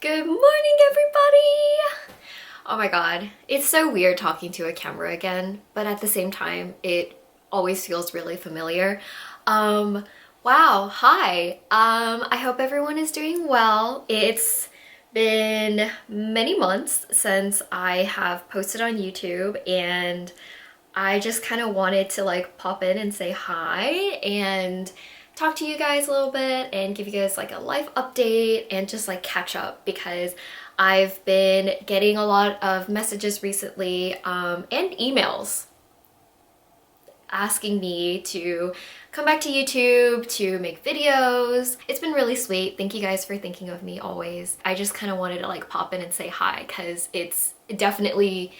Good morning, everybody! Oh my god, it's so weird talking to a camera again, but at the same time, it always feels really familiar. Um, wow, hi. I hope everyone is doing well. It's been many months since I have posted on YouTube, and I just kind of wanted to like pop in and say hi and talk to you guys a little bit and give you guys like a life update and just like catch up because I've been getting a lot of messages recently and emails asking me to come back to YouTube to make videos. It's been really sweet. Thank you guys for thinking of me always. I just kind of wanted to like pop in and say hi because it's definitely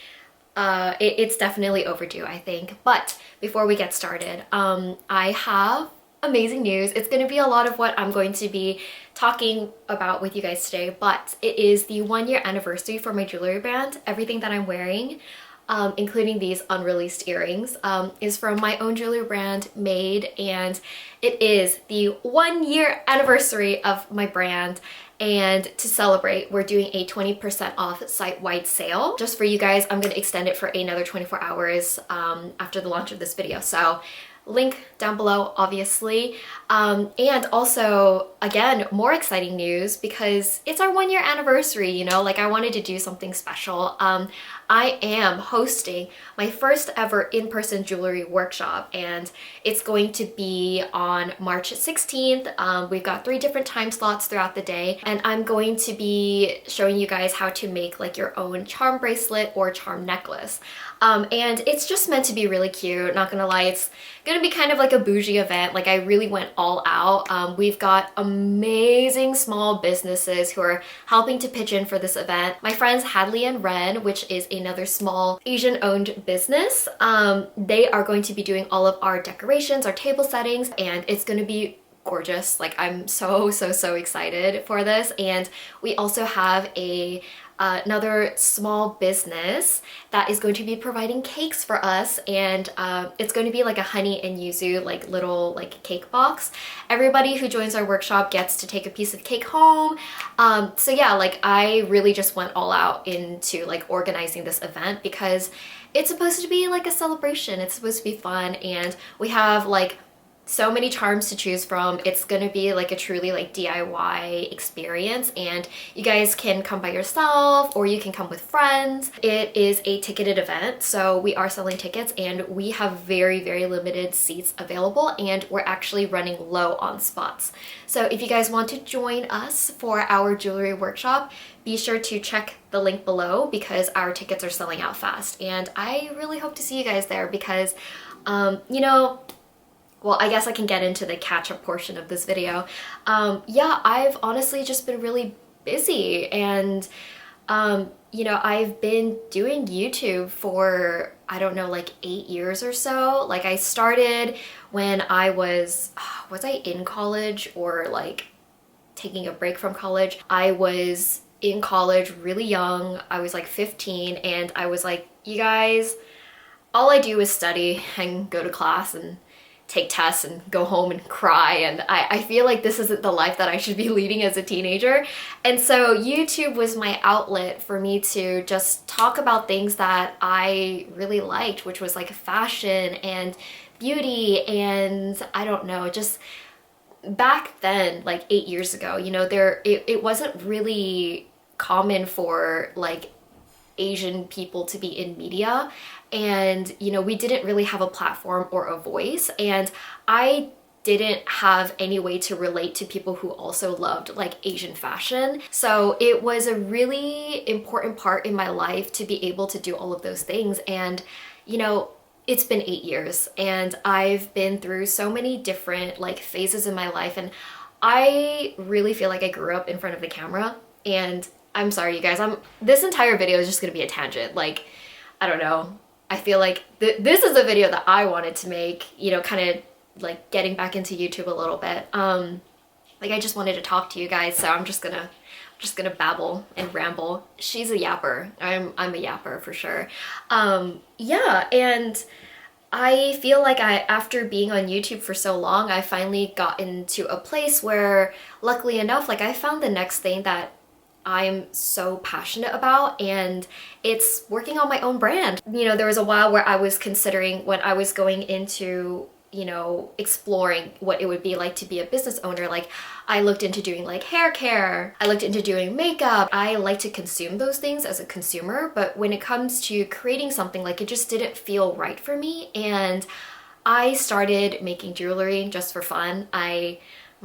it's definitely overdue, I think. But before we get started, I have amazing news. It's going to be a lot of what I'm going to be talking about with you guys today, but it is the 1 year anniversary for my jewelry brand. Everything that I'm wearing, including these unreleased earrings, is from my own jewelry brand, Meide, and it is the 1 year anniversary of my brand. And to celebrate, we're doing a 20% off site-wide sale. Just for you guys, I'm gonna extend it for another 24 hours after the launch of this video. So link down below, obviously. And also, again, more exciting news because it's our 1 year anniversary, you know, like I wanted to do something special. I am hosting my first ever in-person jewelry workshop, and it's going to be on March 16th. We've got 3 different time slots throughout the day, and I'm going to be showing you guys how to make like your own charm bracelet or charm necklace. And it's just meant to be really cute, not gonna lie. It's gonna be kind of like a bougie event. Like I really went all out. We've got amazing small businesses who are helping to pitch in for this event. My friends Hadley and Ren, which is another small Asian owned business, they are going to be doing all of our decorations, our table settings, and it's gonna be gorgeous. Like I'm so excited for this. And we also have another small business that is going to be providing cakes for us, and it's going to be like a honey and yuzu like little like cake box. Everybody who joins our workshop gets to take a piece of cake home. So yeah, like I really just went all out into like organizing this event because it's supposed to be like a celebration. It's supposed to be fun, and we have like so many charms to choose from. It's gonna be like a truly like DIY experience, and you guys can come by yourself or you can come with friends. It is a ticketed event, so we are selling tickets and we have very limited seats available, and we're actually running low on spots. So if you guys want to join us for our jewelry workshop, be sure to check the link below because our tickets are selling out fast, and I really hope to see you guys there because you know, well, I guess I can get into the catch-up portion of this video. Yeah, I've honestly just been really busy, and you know, I've been doing YouTube for, I don't know, like 8 years or so. Like I started when I was I in college or like taking a break from college? I was in college really young. I was like 15, and I was like, you guys, all I do is study and go to class and take tests and go home and cry, and I feel like this isn't the life that I should be leading as a teenager. And so YouTube was my outlet for me to just talk about things that I really liked, which was like fashion and beauty, and I don't know, just back then, like 8 years ago, you know, it wasn't really common for like Asian people to be in media, and you know, we didn't really have a platform or a voice, and I didn't have any way to relate to people who also loved like Asian fashion. So it was a really important part in my life to be able to do all of those things. And you know, it's been 8 years and I've been through so many different like phases in my life, and I really feel like I grew up in front of the camera. And I'm sorry, you guys, this entire video is just gonna be a tangent. Like, I don't know. I feel like this is a video that I wanted to make, you know, kind of like getting back into YouTube a little bit. Like I just wanted to talk to you guys, so I'm just gonna babble and ramble. She's a yapper. I'm a yapper for sure. Yeah, and I feel like after being on YouTube for so long, I finally got into a place where, luckily enough, like I found the next thing that I'm so passionate about, and it's working on my own brand. You know, there was a while where I was considering, when I was going into, you know, exploring what it would be like to be a business owner, like I looked into doing like hair care, I looked into doing makeup. I like to consume those things as a consumer, but when it comes to creating something, like it just didn't feel right for me. And I started making jewelry just for fun. Oh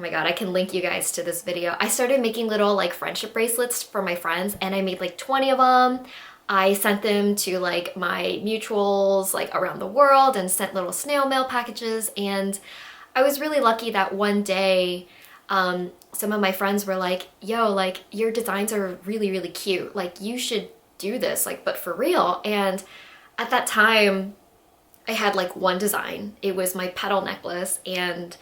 my god, I can link you guys to this video. I started making little like friendship bracelets for my friends, and I made like 20 of them. I sent them to like my mutuals like around the world and sent little snail mail packages. And I was really lucky that one day some of my friends were like, yo, like your designs are really, really cute. Like you should do this, like, but for real. And at that time, I had like one design. It was my petal necklace, and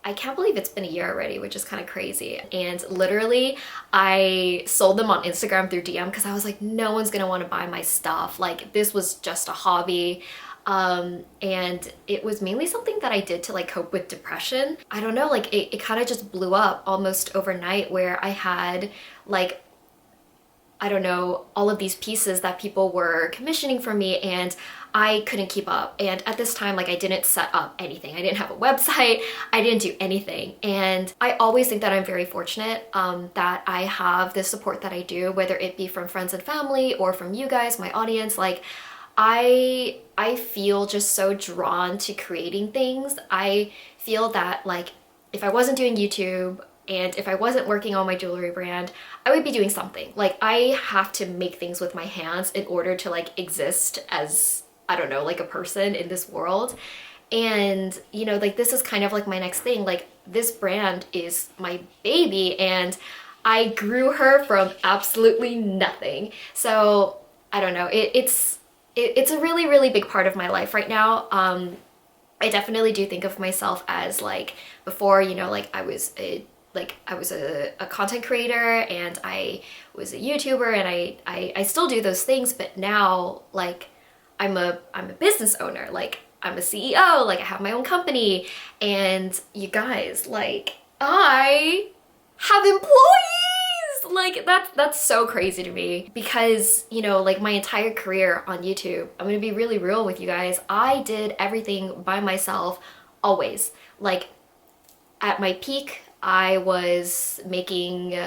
I can't believe it's been a year already, which is kind of crazy. And literally I sold them on Instagram through DM because I was like, no one's gonna want to buy my stuff. Like this was just a hobby. And it was mainly something that I did to like cope with depression. I don't know, like it kind of just blew up almost overnight, where I had like, I don't know, all of these pieces that people were commissioning for me, and I couldn't keep up. And at this time, like I didn't set up anything. I didn't have a website. I didn't do anything. And I always think that I'm very fortunate that I have the support that I do, whether it be from friends and family or from you guys, my audience. Like I feel just so drawn to creating things. I feel that like if I wasn't doing YouTube, and if I wasn't working on my jewelry brand, I would be doing something. Like I have to make things with my hands in order to like exist as, I don't know, like a person in this world. And you know, like this is kind of like my next thing. Like this brand is my baby, and I grew her from absolutely nothing. So I don't know, it's a really, really big part of my life right now. I definitely do think of myself as like, before, you know, like I was a content creator, and I was a YouTuber, and I still do those things, but now like I'm a business owner, like I'm a CEO, like I have my own company. And you guys, like I have employees. Like that's so crazy to me, because you know, like my entire career on YouTube, I'm gonna be really real with you guys, I did everything by myself, always. Like at my peak, I was making,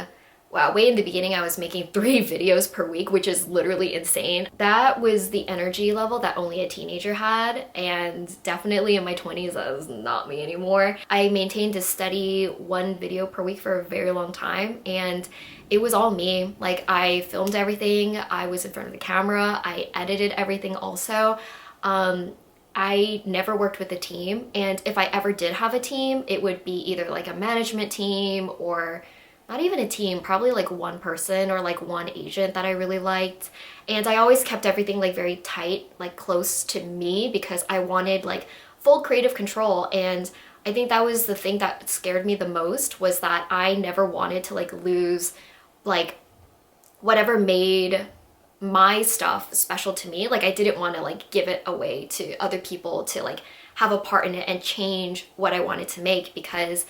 wow, way in the beginning, I was making 3 videos per week, which is literally insane. That was the energy level that only a teenager had, and definitely in my 20s, that was not me anymore. I maintained a steady 1 video per week for a very long time, and it was all me. Like I filmed everything, I was in front of the camera, I edited everything also. I never worked with a team, and if I ever did have a team, it would be either like a management team, or not even a team, probably like one person or like one agent that I really liked. And I always kept everything like very tight, like close to me, because I wanted like full creative control. And I think that was the thing that scared me the most, was that I never wanted to like lose like whatever made my stuff special to me. Like I didn't want to like give it away to other people to like have a part in it and change what I wanted to make, because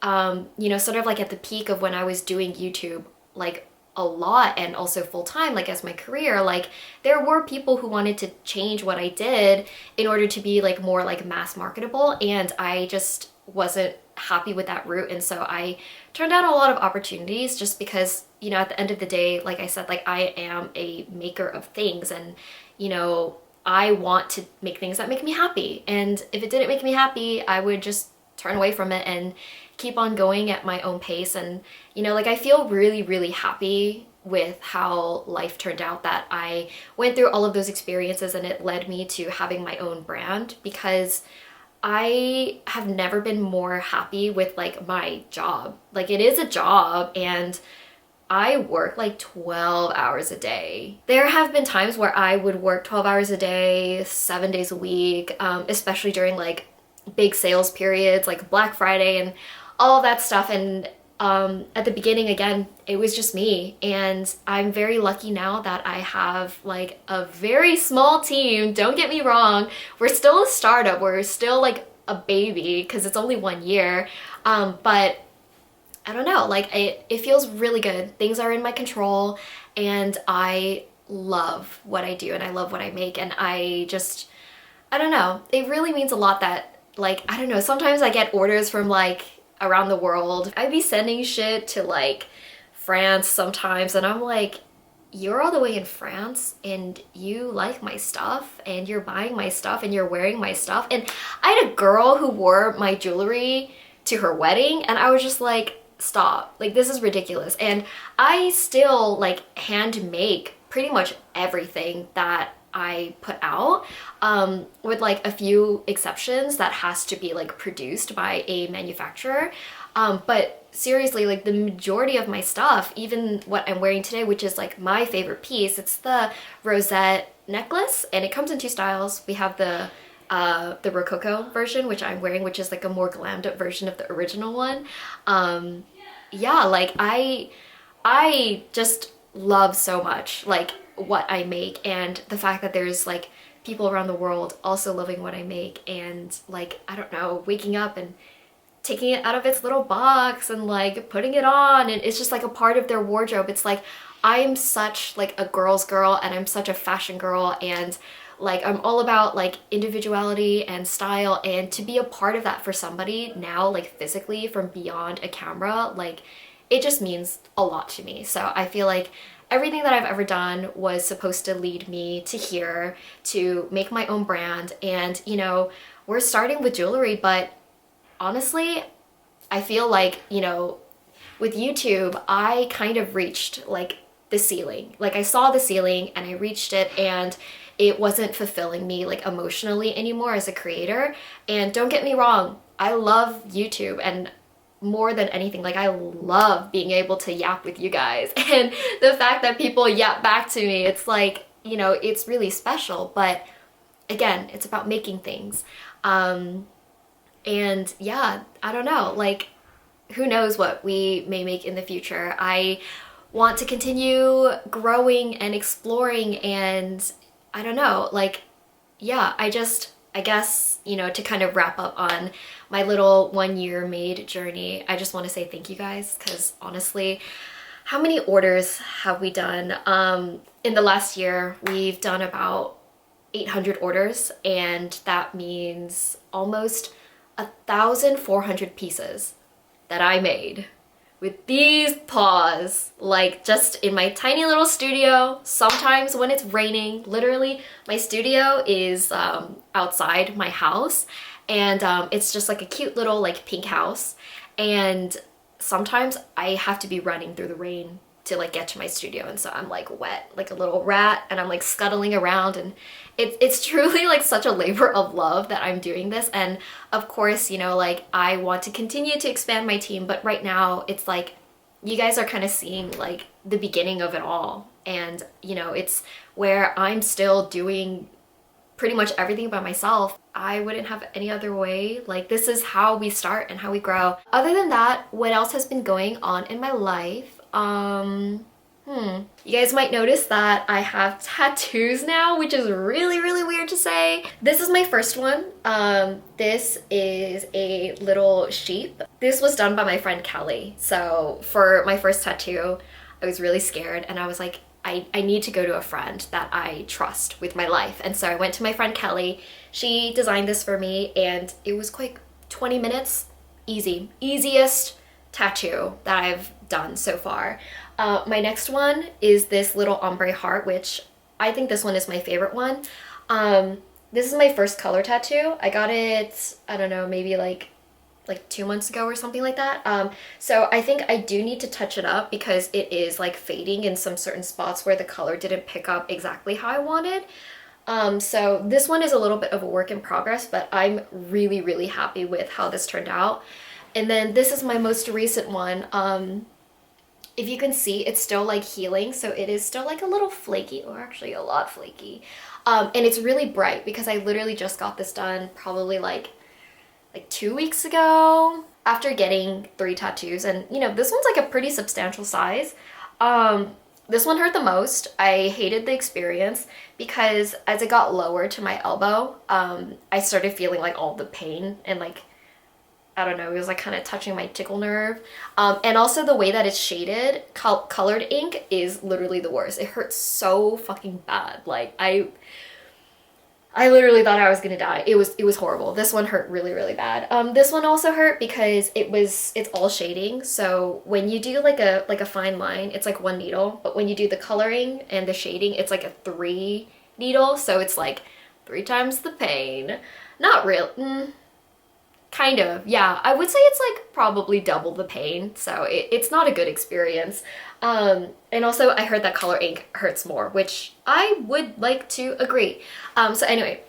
you know, sort of like at the peak of when I was doing YouTube like a lot, and also full-time like as my career, like there were people who wanted to change what I did in order to be like more like mass marketable, and I just wasn't happy with that route. And so I turned down a lot of opportunities, just because, you know, at the end of the day, like I said, like I am a maker of things, and you know, I want to make things that make me happy. And if it didn't make me happy, I would just turn away from it and keep on going at my own pace. And you know, like I feel really, really happy with how life turned out, that I went through all of those experiences, and it led me to having my own brand, because I have never been more happy with like my job. Like it is a job, and I work like 12 hours a day. There have been times where I would work 12 hours a day, 7 days a week, especially during like big sales periods like Black Friday and all of that stuff. And at the beginning, again, it was just me. And I'm very lucky now that I have like a very small team. Don't get me wrong, we're still a startup, we're still like a baby because it's only 1 year. But I don't know, like it feels really good. Things are in my control and I love what I do and I love what I make, and I don't know, it really means a lot that, like, I don't know, sometimes I get orders from like around the world. I'd be sending shit to like France sometimes and I'm like, you're all the way in France and you like my stuff and you're buying my stuff and you're wearing my stuff. And I had a girl who wore my jewelry to her wedding and I was just like, stop, like this is ridiculous. And I still like hand make pretty much everything that I put out, with like a few exceptions that has to be like produced by a manufacturer. But seriously, like the majority of my stuff, even what I'm wearing today, which is like my favorite piece, it's the rosette necklace and it comes in two styles. We have the Rococo version, which I'm wearing, which is like a more glammed up version of the original one. Yeah, like I just love so much like what I make, and the fact that there's like people around the world also loving what I make, and like, I don't know, waking up and taking it out of its little box and like putting it on, and it's just like a part of their wardrobe. It's like, I am such like a girl's girl and I'm such a fashion girl, and like I'm all about like individuality and style, and to be a part of that for somebody now, like physically from beyond a camera, like it just means a lot to me. So I feel like everything that I've ever done was supposed to lead me to here, to make my own brand. And you know, we're starting with jewelry, but honestly, I feel like, you know, with YouTube, I kind of reached like the ceiling. Like I saw the ceiling and I reached it, and it wasn't fulfilling me like emotionally anymore as a creator. And don't get me wrong, I love YouTube, and more than anything, like I love being able to yap with you guys. And the fact that people yap back to me, it's like, you know, it's really special. But again, it's about making things. And yeah, I don't know, like who knows what we may make in the future. I want to continue growing and exploring, and I don't know, like, yeah, I guess, you know, to kind of wrap up on my little 1 year Meide journey, I just want to say thank you guys, because honestly, how many orders have we done? In the last year, we've done about 800 orders, and that means almost 1,400 pieces that I made with these paws, like just in my tiny little studio. Sometimes when it's raining, literally my studio is outside my house, and it's just like a cute little like pink house, and sometimes I have to be running through the rain to like get to my studio, and so I'm like wet like a little rat and I'm like scuttling around, and it's truly like such a labor of love that I'm doing this. And of course, you know, like I want to continue to expand my team, but right now it's like you guys are kind of seeing like the beginning of it all, and you know, it's where I'm still doing pretty much everything by myself. I wouldn't have any other way. Like this is how we start and how we grow. Other than that, what else has been going on in my life? You guys might notice that I have tattoos now, which is really, really weird to say. This is my first one. This is a little sheep. This was done by my friend Kelly. So for my first tattoo, I was really scared, and I was like, I need to go to a friend that I trust with my life. And so I went to my friend Kelly. She designed this for me, and it was quick, 20 minutes, easy. Easiest tattoo that I've done so far. My next one is this little ombre heart, which I think this one is my favorite one. This is my first color tattoo. I got it, I don't know, maybe like 2 months ago or something like that. So I think I do need to touch it up because it is like fading in some certain spots where the color didn't pick up exactly how I wanted. So this one is a little bit of a work in progress, but I'm really, really happy with how this turned out. And then this is my most recent one. If you can see, it's still like healing, so it is still like a little flaky, or actually a lot flaky. And it's really bright because I literally just got this done probably like 2 weeks ago after getting 3 tattoos. And you know, this one's like a pretty substantial size. This one hurt the most. I hated the experience because as it got lower to my elbow, I started feeling like all the pain, and like I don't know, it was like kind of touching my tickle nerve. And also the way that it's shaded, colored ink is literally the worst. It hurts so fucking bad. Like I literally thought I was gonna die. It was horrible. This one hurt really, really bad. This one also hurt because it's all shading. So when you do like a fine line, it's like one needle. But when you do the coloring and the shading, it's like a 3 needle. So it's like 3 times the pain. Not real. Kind of, yeah. I would say it's like probably double the pain. So it's not a good experience. And also I heard that color ink hurts more, which I would like to agree. So anyway,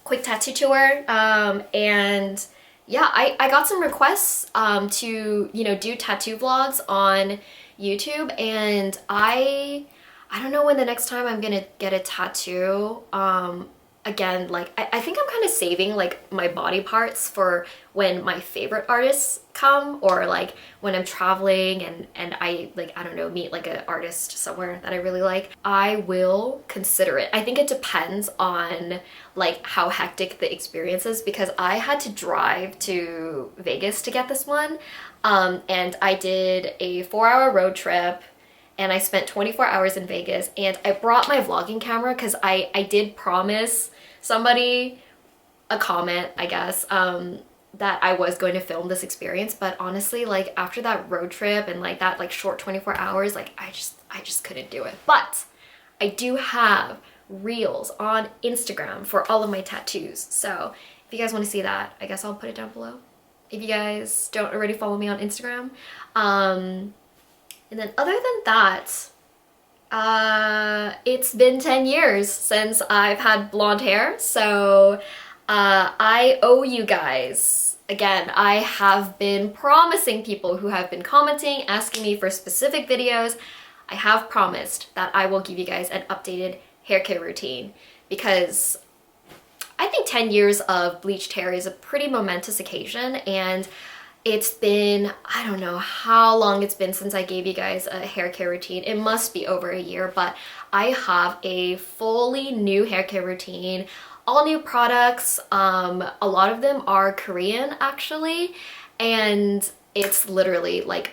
quick tattoo tour. And yeah, I got some requests to, you know, do tattoo vlogs on YouTube, and I don't know when the next time I'm gonna get a tattoo. Again, like I think I'm kind of saving like my body parts for when my favorite artists come, or like when I'm traveling and I like, I don't know, meet like an artist somewhere that I really like. I will consider it. I think it depends on like how hectic the experience is, because I had to drive to Vegas to get this one. And I did a 4-hour road trip, and I spent 24 hours in Vegas, and I brought my vlogging camera because I did promise somebody a comment, I guess, that I was going to film this experience. But honestly, like after that road trip and like that like short 24 hours, like I just couldn't do it. But I do have reels on Instagram for all of my tattoos. So if you guys want to see that, I guess I'll put it down below if you guys don't already follow me on Instagram. And then other than that, it's been 10 years since I've had blonde hair, so I owe you guys. Again, I have been promising people who have been commenting, asking me for specific videos. I have promised that I will give you guys an updated hair care routine, because I think 10 years of bleached hair is a pretty momentous occasion, and it's been, I don't know how long it's been since I gave you guys a hair care routine. It must be over a year, but I have a fully new hair care routine, all new products. A lot of them are Korean actually, and it's literally like,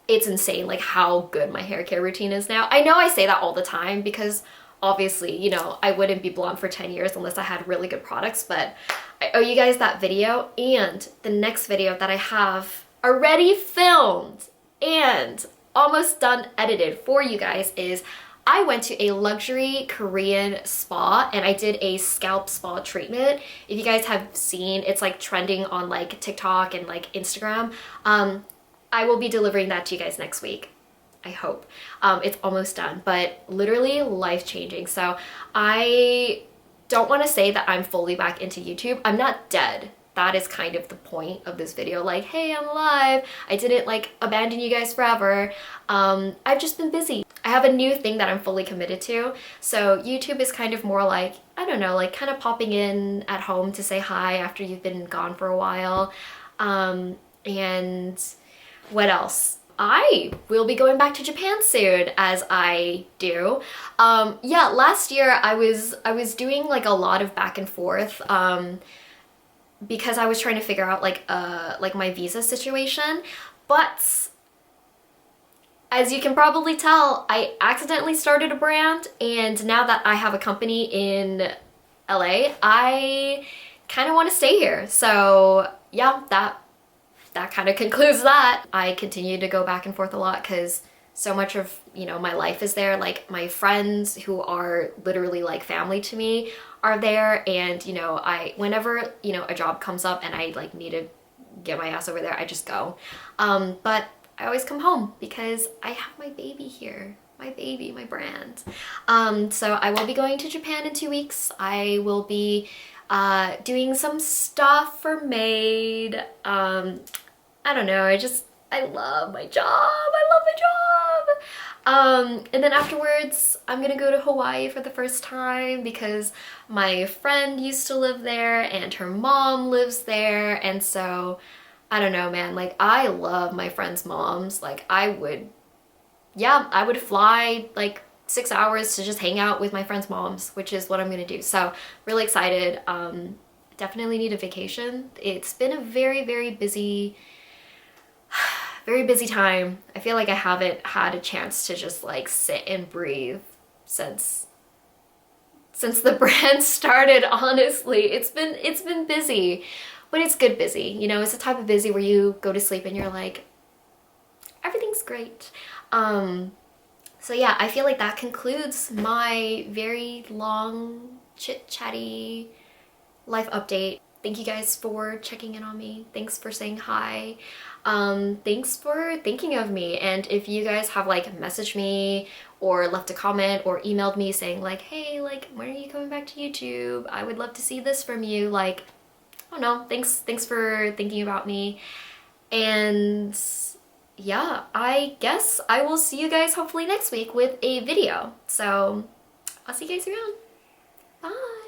it's insane like how good my hair care routine is now. I know I say that all the time because obviously, you know, I wouldn't be blonde for 10 years unless I had really good products, but I owe you guys that video. And the next video that I have already filmed and almost done edited for you guys is I went to a luxury Korean spa and I did a scalp spa treatment. If you guys have seen, it's like trending on like TikTok and like Instagram. I will be delivering that to you guys next week. I hope. It's almost done, but literally life-changing. So I don't want to say that I'm fully back into YouTube. I'm not dead. That is kind of the point of this video. Like, hey, I'm alive. I didn't like abandon you guys forever. I've just been busy. I have a new thing that I'm fully committed to. So YouTube is kind of more like, I don't know, like kind of popping in at home to say hi after you've been gone for a while. And what else? I will be going back to Japan soon, as I do. Yeah, last year I was doing like a lot of back and forth because I was trying to figure out like my visa situation. But as you can probably tell, I accidentally started a brand, and now that I have a company in LA, I kind of want to stay here. So yeah, that kind of concludes that. I continue to go back and forth a lot because so much of, you know, my life is there. Like my friends who are literally like family to me are there, and you know, whenever, you know, a job comes up and I like need to get my ass over there, I just go. But I always come home because I have my baby here. My baby, my brand. So I will be going to Japan in 2 weeks. I will be doing some stuff for Meide. I don't know, I love my job. I love my job. And then afterwards, I'm gonna go to Hawaii for the first time because my friend used to live there and her mom lives there. And so, I don't know, man, like I love my friends' moms. Like I would fly like 6 hours to just hang out with my friends' moms, which is what I'm gonna do. So really excited. definitely need a vacation. It's been a very, very busy time. I feel like I haven't had a chance to just like sit and breathe since the brand started, honestly. It's been busy, but it's good busy. You know, it's the type of busy where you go to sleep and you're like, everything's great. So yeah, I feel like that concludes my very long chit-chatty life update. Thank you guys for checking in on me. Thanks for saying hi. Thanks for thinking of me. And if you guys have like messaged me or left a comment or emailed me saying like, hey, like, when are you coming back to YouTube? I would love to see this from you. Like, I don't know. Thanks for thinking about me. And yeah, I guess I will see you guys hopefully next week with a video. So I'll see you guys around. Bye.